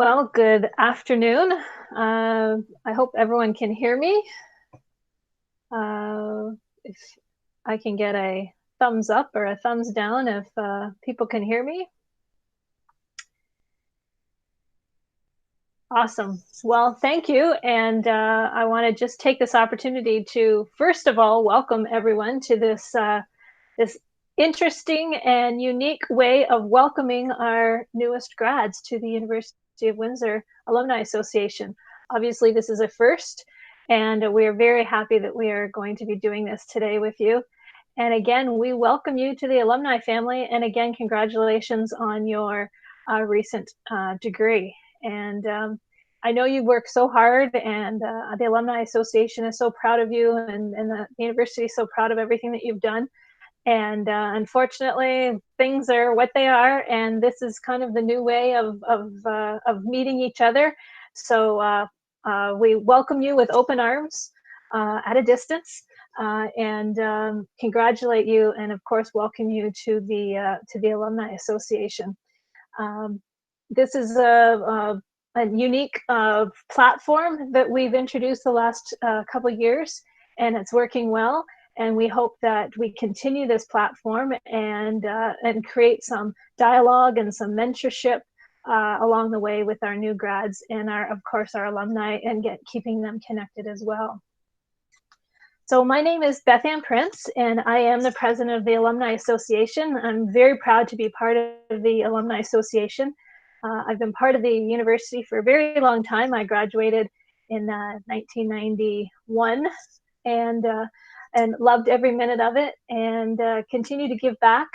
Well, good afternoon. I hope everyone can hear me. If I can get a thumbs up or a thumbs down if people can hear me. Awesome. Well, thank you. And I want to just take this opportunity to, first of all, welcome everyone to this interesting and unique way of welcoming our newest grads to the University of Windsor Alumni Association. Obviously, this is a first, and we are very happy that we are going to be doing this today with you. And again, we welcome you to the alumni family. And again, congratulations on your recent degree. And I know you worked so hard, and the Alumni Association is so proud of you, and the university is so proud of everything that you've done. And unfortunately, things are what they are, and this is kind of the new way of meeting each other. So we welcome you with open arms at a distance, and congratulate you, and of course, welcome you to the Alumni Association. This is a unique platform that we've introduced the last couple of years, and it's working well. And we hope that we continue this platform and create some dialogue and some mentorship along the way with our new grads and of course, our alumni, and keeping them connected as well. So my name is Beth Prince, and I am the president of the Alumni Association. I'm very proud to be part of the Alumni Association. I've been part of the university for a very long time. I graduated in 1991, and loved every minute of it, and continue to give back.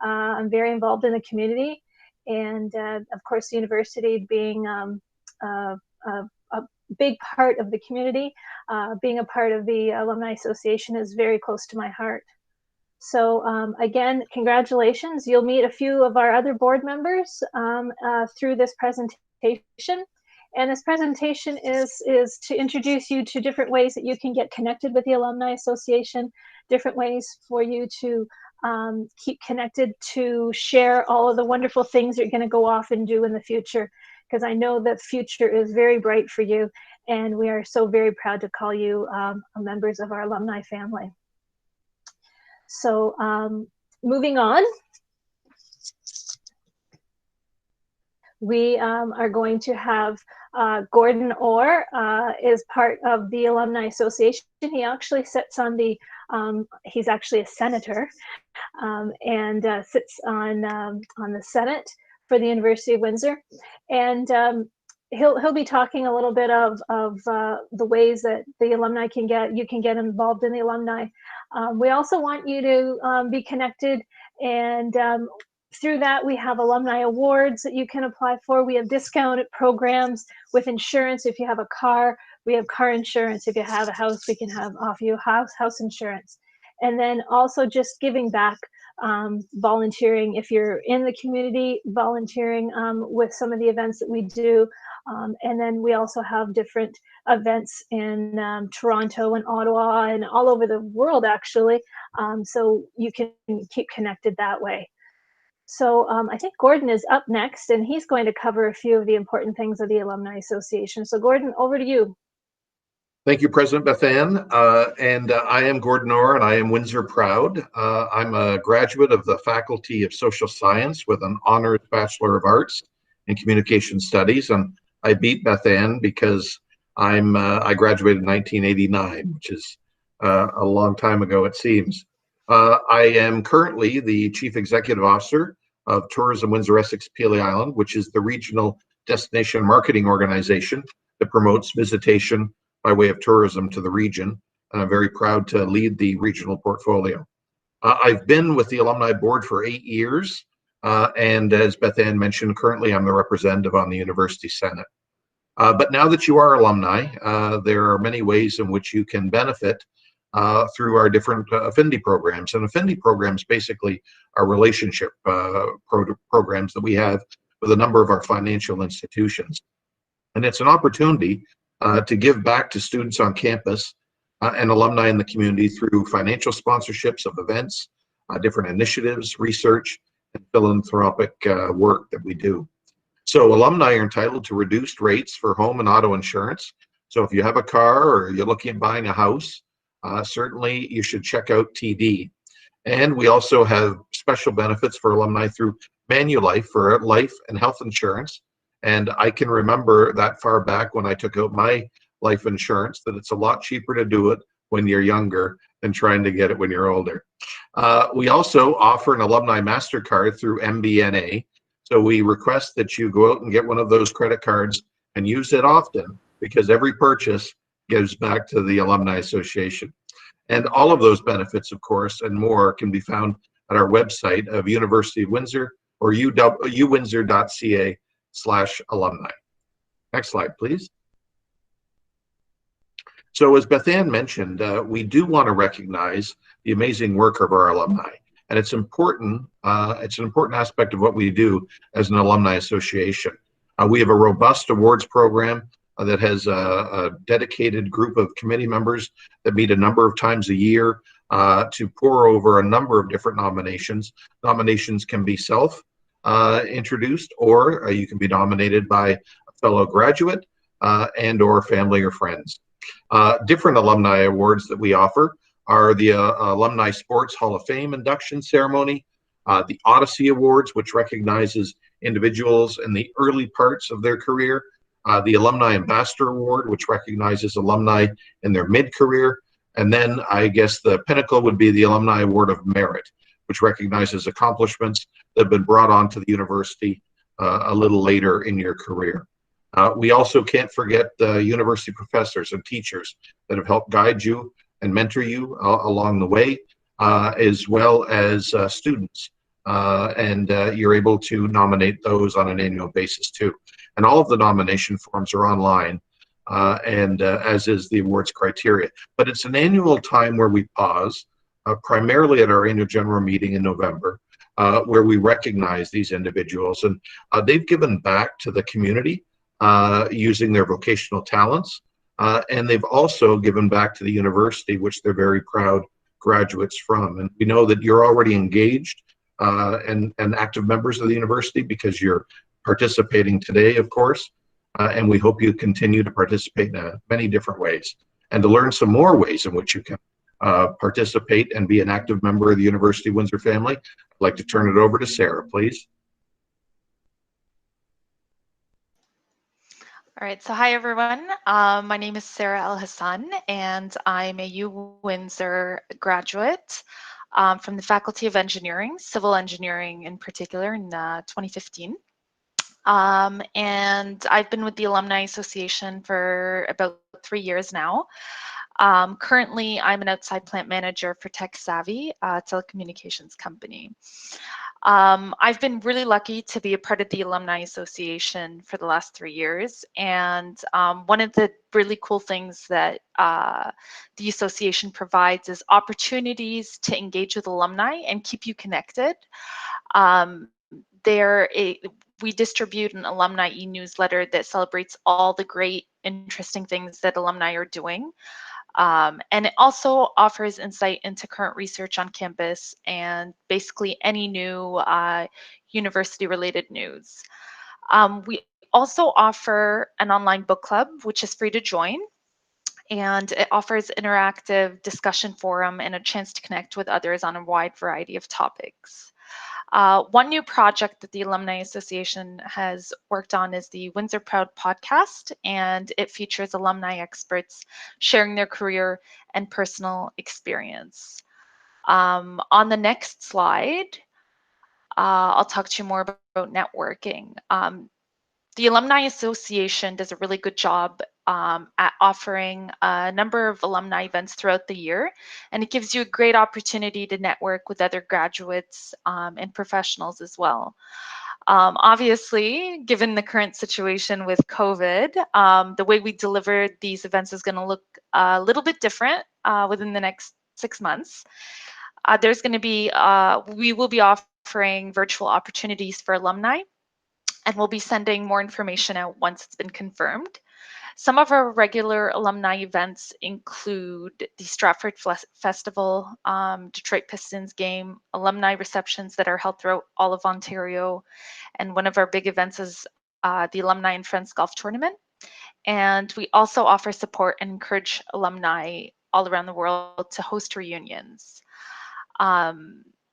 I'm very involved in the community, and of course, the university being a big part of the community, being a part of the Alumni Association is very close to my heart. So again, congratulations. You'll meet a few of our other board members through this presentation. And this presentation is to introduce you to different ways that you can get connected with the Alumni Association, different ways for you to keep connected, to share all of the wonderful things you're going to go off and do in the future, because I know the future is very bright for you, and we are so very proud to call you members of our alumni family. So moving on, we are going to have Gordon Orr is part of the Alumni Association. He actually sits on the, he's actually a senator, and sits on the Senate for the University of Windsor. And he'll be talking a little bit of the ways that the alumni you can get involved in the alumni. We also want you to be connected, and through that, we have alumni awards that you can apply for. We have discounted programs with insurance. If you have a car, we have car insurance. If you have a house, we can offer you house insurance. And then also just giving back, volunteering. If you're in the community, volunteering with some of the events that we do. And then we also have different events in Toronto and Ottawa and all over the world, actually. So you can keep connected that way. So I think Gordon is up next, and he's going to cover a few of the important things of the Alumni Association. So Gordon, over to you. Thank you, President Beth Ann. I am Gordon Orr, and I am Windsor proud. I'm a graduate of the Faculty of Social Science with an honors Bachelor of Arts in Communication Studies, and I beat Beth Ann because I graduated in 1989, which is a long time ago, it seems. I am currently the Chief Executive Officer of Tourism Windsor Essex Pelee Island, which is the regional destination marketing organization that promotes visitation by way of tourism to the region. And I'm very proud to lead the regional portfolio. I've been with the Alumni Board for 8 years, and as Beth Ann mentioned, currently I'm the representative on the University Senate. But now that you are alumni, there are many ways in which you can benefit through our different affinity programs. And affinity programs basically are relationship programs that we have with a number of our financial institutions. And it's an opportunity to give back to students on campus and alumni in the community through financial sponsorships of events, different initiatives, research, and philanthropic work that we do. So alumni are entitled to reduced rates for home and auto insurance. So if you have a car or you're looking at buying a house, certainly you should check out TD. And we also have special benefits for alumni through Manulife for life and health insurance. And I can remember that far back when I took out my life insurance that it's a lot cheaper to do it when you're younger than trying to get it when you're older. We also offer an alumni MasterCard through MBNA. So we request that you go out and get one of those credit cards and use it often, because every purchase gives back to the Alumni Association. And all of those benefits, of course, and more can be found at our website of University of Windsor or uwindsor.ca/alumni. Next slide, please. So as Beth Ann mentioned, we do want to recognize the amazing work of our alumni. And it's important, it's an important aspect of what we do as an alumni association. We have a robust awards program that has a dedicated group of committee members that meet a number of times a year to pour over a number of different nominations. Nominations can be self-introduced, or you can be nominated by a fellow graduate and or family or friends. Different alumni awards that we offer are the Alumni Sports Hall of Fame induction ceremony, the Odyssey Awards, which recognizes individuals in the early parts of their career, the Alumni Ambassador Award, which recognizes alumni in their mid-career, and then I guess the pinnacle would be the Alumni Award of Merit, which recognizes accomplishments that have been brought onto the university a little later in your career. We also can't forget the university professors and teachers that have helped guide you and mentor you along the way, as well as students. And you're able to nominate those on an annual basis too. And all of the nomination forms are online, and as is the awards criteria. But it's an annual time where we pause, primarily at our annual general meeting in November, where we recognize these individuals. And they've given back to the community using their vocational talents. And they've also given back to the university, which they're very proud graduates from. And we know that you're already engaged and active members of the university because you're participating today, of course. And we hope you continue to participate in many different ways. And to learn some more ways in which you can participate and be an active member of the University of Windsor family, I'd like to turn it over to Sara, please. All right, so hi everyone. My name is Sara Alhasan, and I'm a UWindsor graduate from the Faculty of Engineering, Civil Engineering in particular, in 2015. And I've been with the Alumni Association for about 3 years now. Currently, I'm an outside plant manager for Tech Savvy, a telecommunications company. I've been really lucky to be a part of the Alumni Association for the last 3 years. And one of the really cool things that the association provides is opportunities to engage with alumni and keep you connected. We distribute an alumni e-newsletter that celebrates all the great, interesting things that alumni are doing. And it also offers insight into current research on campus and basically any new university-related news. We also offer an online book club, which is free to join. And it offers interactive discussion forum and a chance to connect with others on a wide variety of topics. One new project that the Alumni Association has worked on is the Windsor Proud podcast, and it features alumni experts sharing their career and personal experience. On the next slide, I'll talk to you more about networking. The Alumni Association does a really good job at offering a number of alumni events throughout the year, and it gives you a great opportunity to network with other graduates and professionals as well. Obviously, given the current situation with COVID, the way we deliver these events is going to look a little bit different within the next 6 months. There's going to be, we will be offering virtual opportunities for alumni, and we'll be sending more information out once it's been confirmed. Some of our regular alumni events include the Stratford Festival, Detroit Pistons game, alumni receptions that are held throughout all of Ontario, and one of our big events is the Alumni and Friends Golf Tournament. And we also offer support and encourage alumni all around the world to host reunions.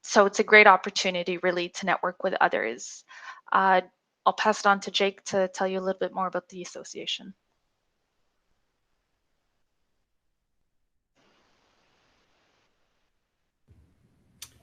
So it's a great opportunity really to network with others. I'll pass it on to Jake to tell you a little bit more about the association.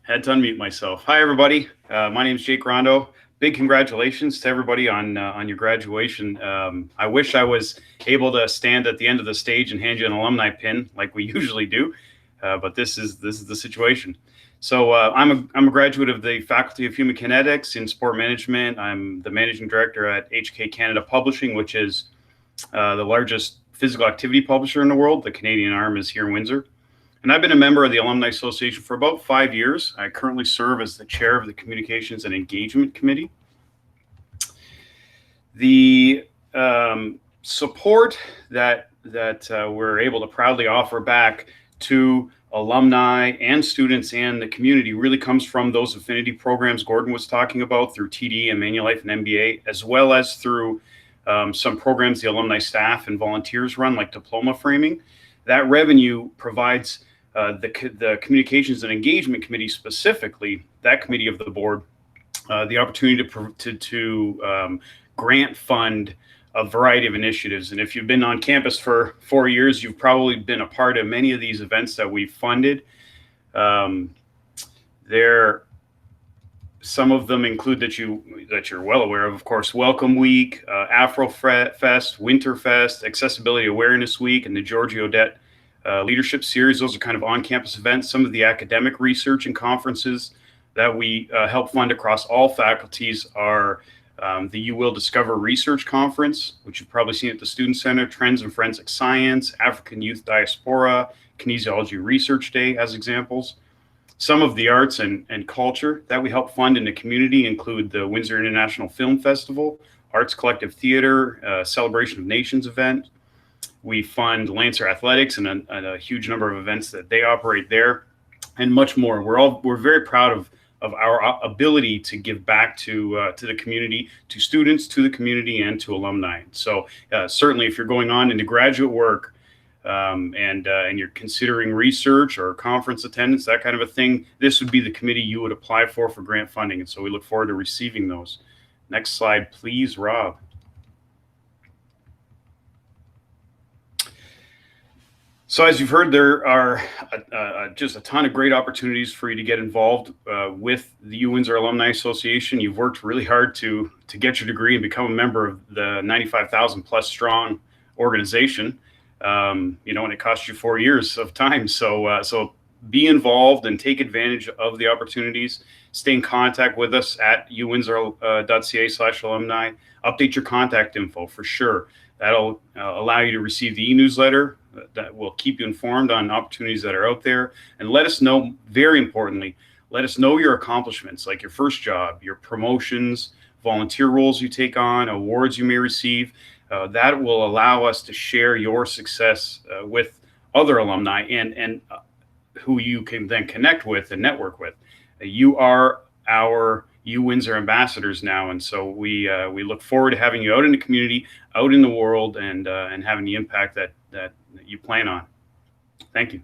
Had to unmute myself. Hi, everybody. My name is Jake Rondot. Big congratulations to everybody on your graduation. I wish I was able to stand at the end of the stage and hand you an alumni pin like we usually do, but this is the situation. So I'm a graduate of the Faculty of Human Kinetics in Sport Management. I'm the managing director at HK Canada Publishing, which is the largest physical activity publisher in the world. The Canadian arm is here in Windsor. And I've been a member of the Alumni Association for about 5 years. I currently serve as the chair of the Communications and Engagement Committee. The support that we're able to proudly offer back to alumni and students and the community really comes from those affinity programs Gordon was talking about through TD and Manulife and MBA, as well as through some programs the alumni staff and volunteers run, like diploma framing. That revenue provides the Communications and Engagement Committee, specifically that committee of the board, the opportunity to grant fund a variety of initiatives. And if you've been on campus for 4 years, you've probably been a part of many of these events that we've funded. Some of them include that you're well aware of course, Welcome Week, Afrofest, Winterfest, Accessibility Awareness Week, and the Georgie Odette Leadership Series. Those are kind of on-campus events. Some of the academic research and conferences that we help fund across all faculties are the UWill Discover Research Conference, which you've probably seen at the Student Center, Trends in Forensic Science, African Youth Diaspora, Kinesiology Research Day as examples. Some of the arts and culture that we help fund in the community include the Windsor International Film Festival, Arts Collective Theater, Celebration of Nations event. We fund Lancer Athletics and a huge number of events that they operate there, and much more. We're very proud of our ability to give back to the community, to students, to the community, and to alumni. So certainly, if you're going on into graduate work and you're considering research or conference attendance, that kind of a thing, this would be the committee you would apply for grant funding. And so we look forward to receiving those. Next slide, please, Rob. So as you've heard, there are just a ton of great opportunities for you to get involved with the UWindsor Alumni Association. You've worked really hard to get your degree and become a member of the 95,000 plus strong organization. And it cost you 4 years of time. So be involved and take advantage of the opportunities. Stay in contact with us at uwindsor.ca/alumni. Update your contact info for sure. That'll allow you to receive the e-newsletter that will keep you informed on opportunities that are out there. And let us know, very importantly, let us know your accomplishments, like your first job, your promotions, volunteer roles you take on, awards you may receive. That will allow us to share your success with other alumni and who you can then connect with and network with. You are our UWindsor ambassadors now, and so we look forward to having you out in the community, out in the world, and having the impact that you plan on. Thank you.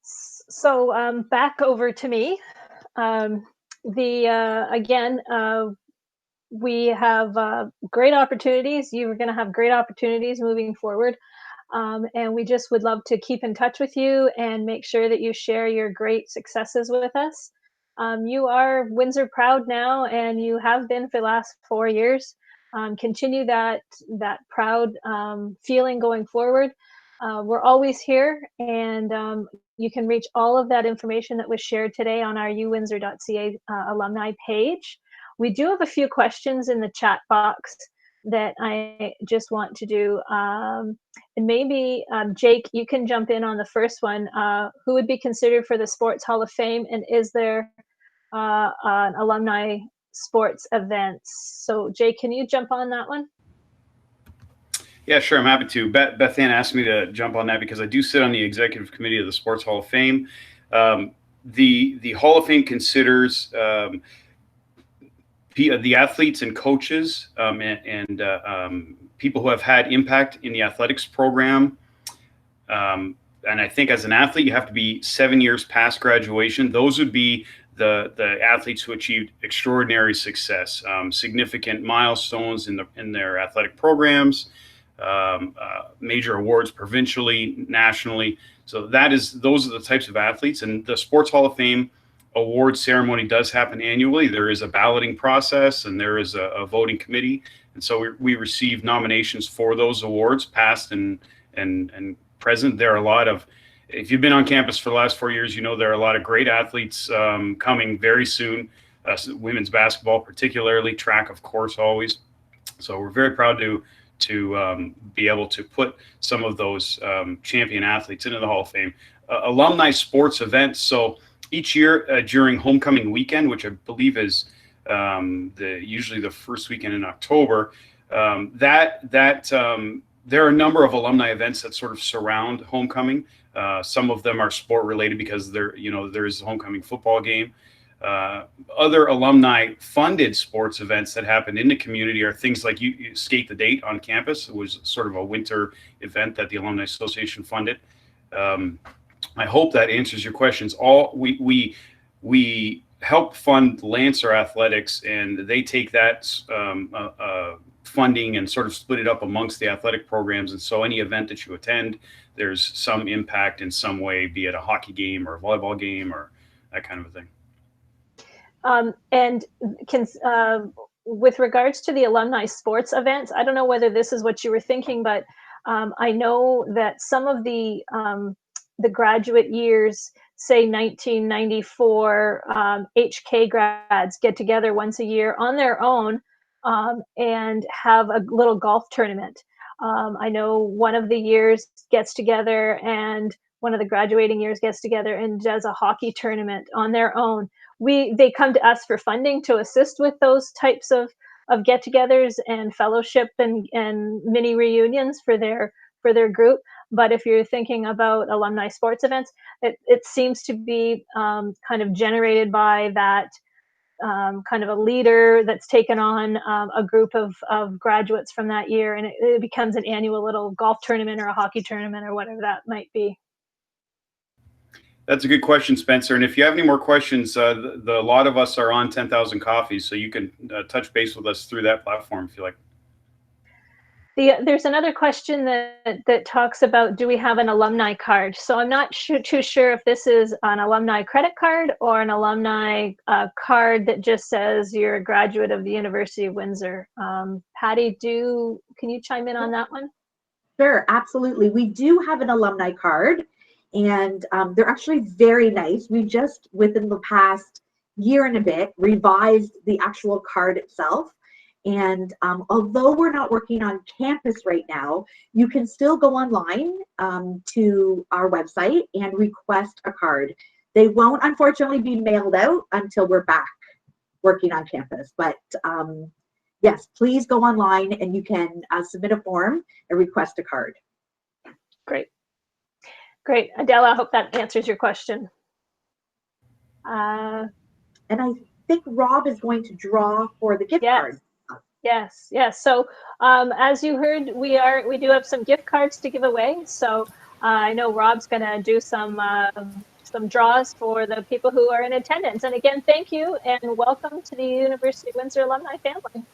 So back over to me. Again, we have great opportunities. You're going to have great opportunities moving forward. And we just would love to keep in touch with you and make sure that you share your great successes with us. You are Windsor proud now, and you have been for the last 4 years. Continue that proud feeling going forward. We're always here, and you can reach all of that information that was shared today on our uwindsor.ca alumni page. We do have a few questions in the chat box that I just want to do. And maybe, Jake, you can jump in on the first one. Who would be considered for the Sports Hall of Fame, and is there an alumni sports events? So Jake, can you jump on that one? Yeah, sure. I'm happy to. Beth Ann asked me to jump on that because I do sit on the executive committee of the Sports Hall of Fame. The Hall of Fame considers the athletes and coaches and people who have had impact in the athletics program. And I think as an athlete, you have to be 7 years past graduation. Those would be the athletes who achieved extraordinary success, significant milestones in their athletic programs, major awards provincially, nationally. So those are the types of athletes. And the Sports Hall of Fame award ceremony does happen annually. There is a balloting process and there is a voting committee. And so we receive nominations for those awards, past and present. There are a lot of, if you've been on campus for the last 4 years, you know there are a lot of great athletes coming very soon. Women's basketball, particularly, track, of course, always. So we're very proud to be able to put some of those champion athletes into the Hall of Fame. Alumni sports events. So each year during homecoming weekend, which I believe is usually the first weekend in October, there are a number of alumni events that sort of surround homecoming. Some of them are sport related because there is a homecoming football game. Other alumni funded sports events that happen in the community are things like you Skate the Date on campus. It was sort of a winter event that the Alumni Association funded. I hope that answers your questions. We help fund Lancer Athletics, and they take that funding and sort of split it up amongst the athletic programs. And so any event that you attend, there's some impact in some way, be it a hockey game or a volleyball game or that kind of a thing. With regards to the alumni sports events, I don't know whether this is what you were thinking, but I know that some of the graduate years, say 1994, HK grads get together once a year on their own and have a little golf tournament. I know one of the years gets together and one of the graduating years gets together and does a hockey tournament on their own. They come to us for funding to assist with those types of get-togethers and fellowship and mini reunions for their group. But if you're thinking about alumni sports events, it seems to be kind of generated by that kind of a leader that's taken on a group of graduates from that year, and it becomes an annual little golf tournament or a hockey tournament or whatever that might be. That's a good question, Spencer. And if you have any more questions, a lot of us are on 10,000 Coffees, so you can touch base with us through that platform if you like. There's another question that talks about, do we have an alumni card? So I'm not too sure if this is an alumni credit card or an alumni card that just says you're a graduate of the University of Windsor. Patty, can you chime in on that one? Sure, absolutely. We do have an alumni card, and they're actually very nice. We just, within the past year and a bit, revised the actual card itself. And although we're not working on campus right now, you can still go online to our website and request a card. They won't, unfortunately, be mailed out until we're back working on campus. But yes, please go online and you can submit a form and request a card. Great. Great. Adela, I hope that answers your question. And I think Rob is going to draw for the gift card. Yes. So as you heard, we do have some gift cards to give away. So I know Rob's going to do some draws for the people who are in attendance. And again, thank you and welcome to the University of Windsor alumni family.